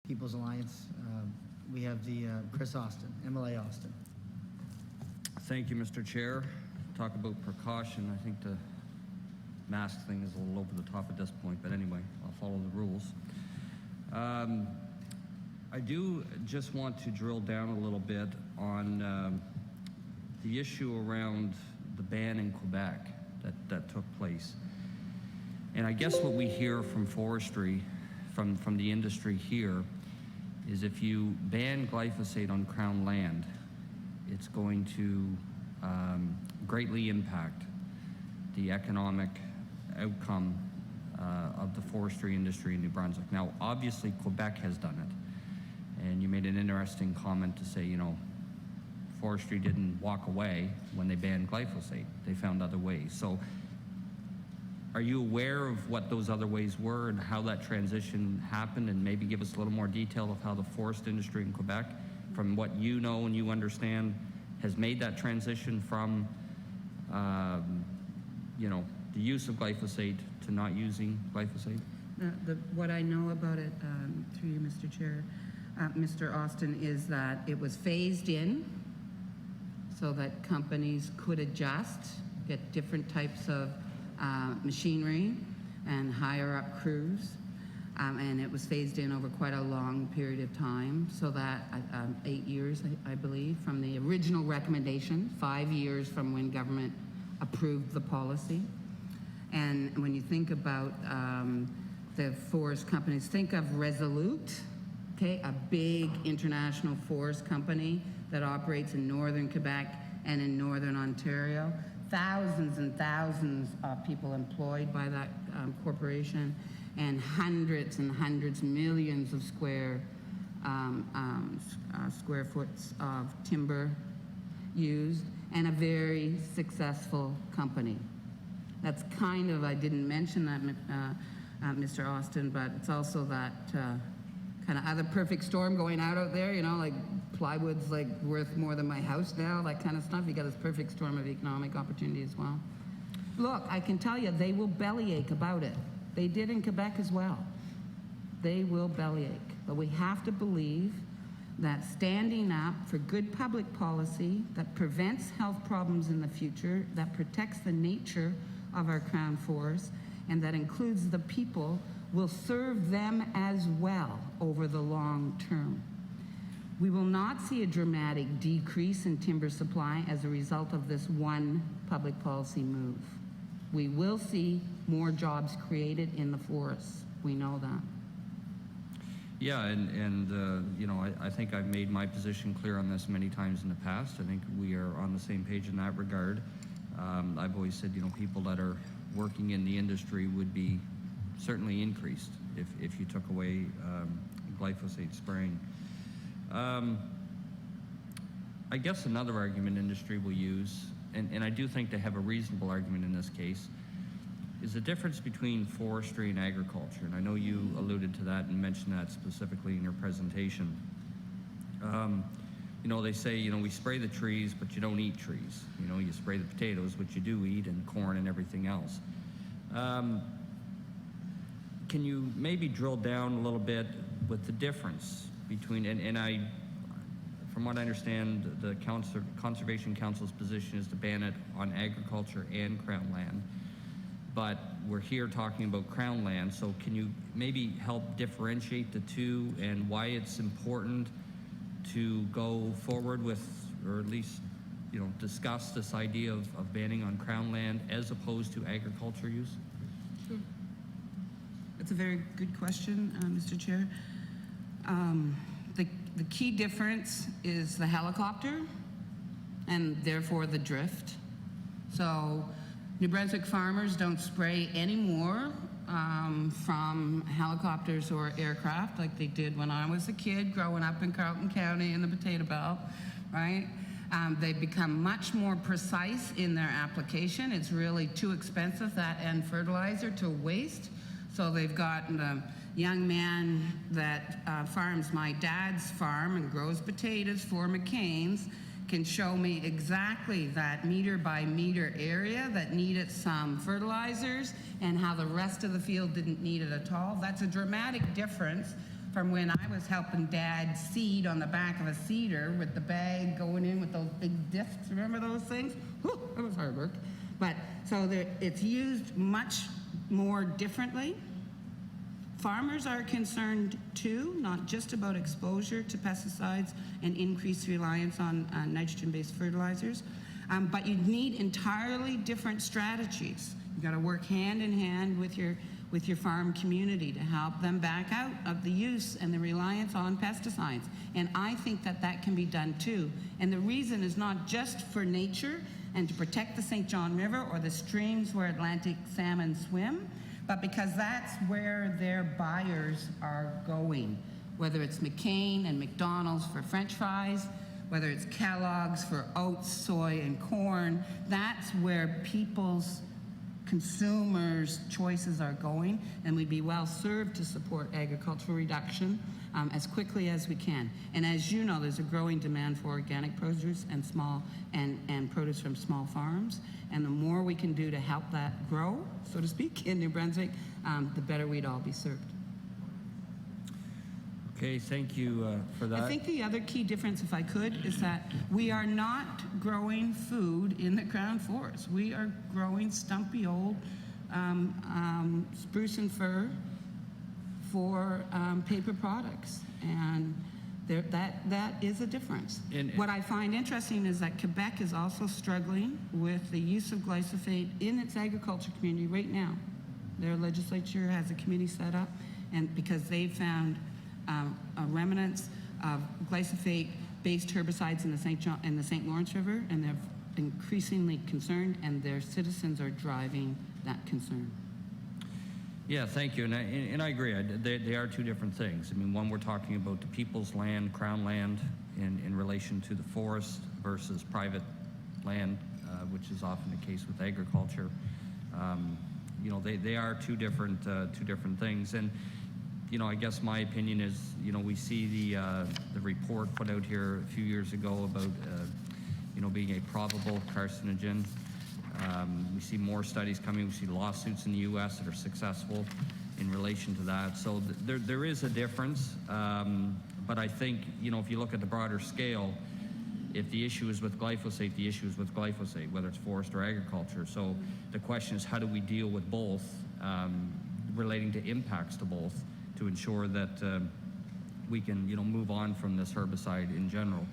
People's Alliance. We have the Kris Austin, MLA Austin. Thank you, Mr. Chair. Talk about precaution. I think the mask thing is a little over the top at this point, but anyway, I'll follow the rules. I do just want to drill down a little bit on the issue around the ban in Quebec that took place. And I guess what we hear from forestry, from the industry here, is if you ban glyphosate on Crown land, it's going to greatly impact the economic outcome of the forestry industry in New Brunswick. Now, obviously, Quebec has done it. And you made an interesting comment to say, you know, forestry didn't walk away when they banned glyphosate. They found other ways. So are you aware of what those other ways were and how that transition happened, and maybe give us a little more detail of how the forest industry in Quebec, from what you know and you understand, has made that transition from, you know, the use of glyphosate to not using glyphosate? What I know about it, through you, Mr. Chair, Mr. Austin, is that it was phased in so that companies could adjust, get different types of machinery and hire up crews. And it was phased in over quite a long period of time, so that 8 years, I believe, from the original recommendation, 5 years from when government approved the policy. And when you think about the forest companies, think of Resolute, okay, a big international forest company that operates in northern Quebec and in northern Ontario. Thousands and thousands of people employed by that corporation, and hundreds and hundreds, millions of square foot of timber used, and a very successful company. That's kind of, I didn't mention that, Mr. Austin, but it's also that kind of other perfect storm going out there, you know, like plywood's like worth more than my house now, that kind of stuff. You got this perfect storm of economic opportunity as well. Look, I can tell you, they will bellyache about it. They did in Quebec as well. They will bellyache. But we have to believe that standing up for good public policy that prevents health problems in the future, that protects the nature of our Crown forests, and that includes the people, will serve them as well over the long term. We will not see a dramatic decrease in timber supply as a result of this one public policy move. We will see more jobs created in the forests. We know that. Yeah, and you know, I think I've made my position clear on this many times in the past. I think we are on the same page in that regard. I've always said, you know, people that are working in the industry would be certainly increased if you took away glyphosate spraying. I guess another argument industry will use, and I do think they have a reasonable argument in this case, is the difference between forestry and agriculture. And I know you alluded to that and mentioned that specifically in your presentation. You know, they say, you know, we spray the trees, but you don't eat trees. You know, you spray the potatoes, which you do eat, and corn and everything else. Can you maybe drill down a little bit with the difference between, and I, from what I understand, the Conservation Council's position is to ban it on agriculture and Crown land, but we're here talking about Crown land, so can you maybe help differentiate the two and why it's important to go forward with, or at least, you know, discuss this idea of banning on Crown land as opposed to agriculture use? Sure. That's a very good question, Mr. Chair. The key difference is the helicopter and therefore the drift. So New Brunswick farmers don't spray anymore from helicopters or aircraft like they did when I was a kid growing up in Carleton County in the potato belt, right? They've become much more precise in their application. It's really too expensive, that end fertilizer, to waste. So they've gotten a young man that farms my dad's farm and grows potatoes for McCain's can show me exactly that meter by meter area that needed some fertilizers and how the rest of the field didn't need it at all. That's a dramatic difference from when I was helping Dad seed on the back of a cedar with the bag going in with those big discs. Remember those things? Whew, that was hard work. But so it's used much more differently. Farmers are concerned too, not just about exposure to pesticides and increased reliance on nitrogen-based fertilizers, but you need entirely different strategies. You've got to work hand in hand with your farm community to help them back out of the use and the reliance on pesticides. And I think that can be done too. And the reason is not just for nature and to protect the St. John River or the streams where Atlantic salmon swim, but because that's where their buyers are going. Whether it's McCain and McDonald's for French fries, whether it's Kellogg's for oats, soy, and corn, that's where people's consumers' choices are going, and we'd be well served to support agricultural reduction as quickly as we can. And as you know, there's a growing demand for organic produce and and produce from small farms. And the more we can do to help that grow, so to speak, in New Brunswick, the better we'd all be served. Okay, thank you for that. I think the other key difference, if I could, is that we are not growing food in the Crown Forest. We are growing stumpy old spruce and fir for paper products, and that is a difference. What I find interesting is that Quebec is also struggling with the use of glyphosate in its agriculture community right now. Their legislature has a committee set up, and because they found remnants of glyphosate-based herbicides in the St. Lawrence River, and they're increasingly concerned, and their citizens are driving that concern. Yeah, thank you, and I agree. They are two different things. I mean, one, we're talking about the people's land, Crown land, in relation to the forest versus private land, which is often the case with agriculture. You know, they are two different things, and you know, I guess my opinion is, you know, we see the report put out here a few years ago about you know, being a probable carcinogen. We see more studies coming. We see lawsuits in the U.S. that are successful in relation to that. So there is a difference, but I think, you know, if you look at the broader scale, if the issue is with glyphosate, the issue is with glyphosate, whether it's forest or agriculture. So the question is, how do we deal with both, relating to impacts to both, to ensure that we can, you know, move on from this herbicide in general.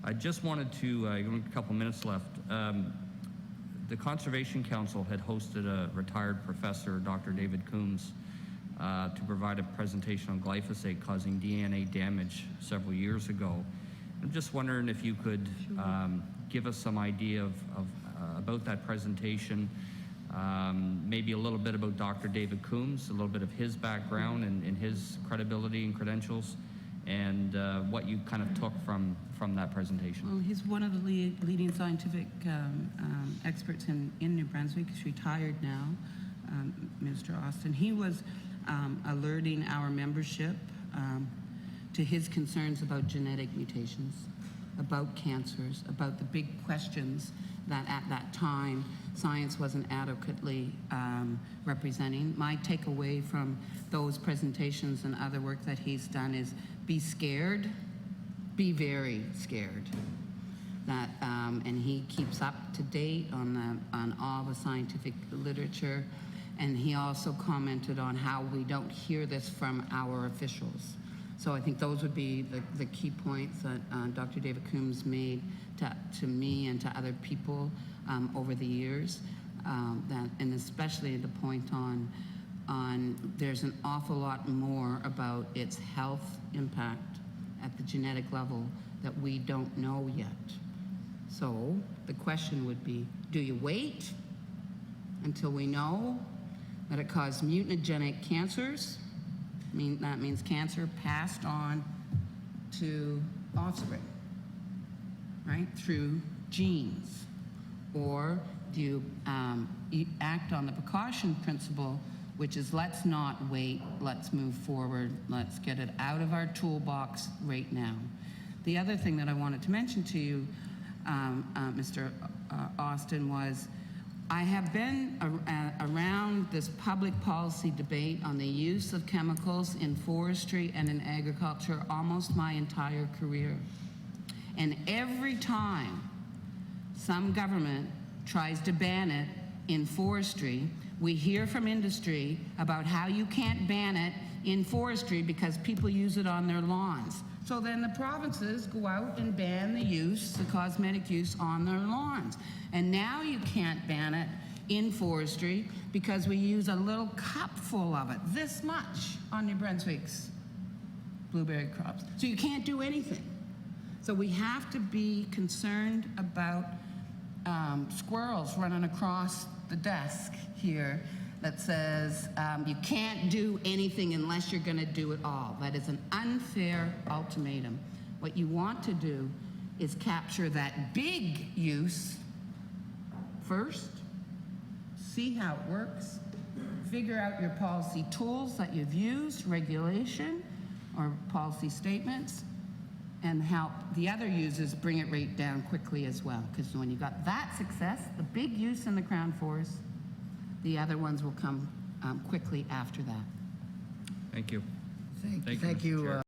I just wanted to, a couple minutes left. The Conservation Council had hosted a retired professor, Dr. David Coombs, to provide a presentation on glyphosate causing DNA damage several years ago. I'm just wondering if you could give us some idea of about that presentation, maybe a little bit about Dr. David Coombs, a little bit of his background and his credibility and credentials, and what you kind of took from that presentation. Well, he's one of the leading scientific experts in New Brunswick. He's retired now, Mr. Austin. He was alerting our membership to his concerns about genetic mutations, about cancers, about the big questions that at that time science wasn't adequately representing. My takeaway from those presentations and other work that he's done is be scared, be very scared. That, and he keeps up to date on all the scientific literature, and he also commented on how we don't hear this from our officials. So I think those would be the key points that Dr. David Coombs made to me and to other people over the years, and especially the point on there's an awful lot more about its health impact at the genetic level that we don't know yet. So the question would be, do you wait until we know that it caused mutagenic cancers? That means cancer passed on to offspring, right, through genes. Or do you act on the precaution principle, which is let's not wait, let's move forward, let's get it out of our toolbox right now. The other thing that I wanted to mention to you, Mr. Austin, was I have been around this public policy debate on the use of chemicals in forestry and in agriculture almost my entire career. And every time some government tries to ban it in forestry, we hear from industry about how you can't ban it in forestry because people use it on their lawns. So then the provinces go out and ban the use, the cosmetic use on their lawns. And now you can't ban it in forestry because we use a little cup full of it, this much, on New Brunswick's blueberry crops. So you can't do anything. So we have to be concerned about squirrels running across the desk here that says you can't do anything unless you're going to do it all. That is an unfair ultimatum. What you want to do is capture that big use first, see how it works, figure out your policy tools that you've used, regulation or policy statements, and help the other users bring it right down quickly as well. Because when you got that success, the big use in the Crown Forest, the other ones will come quickly after that. Thank you. Thank Mr. you. Chair.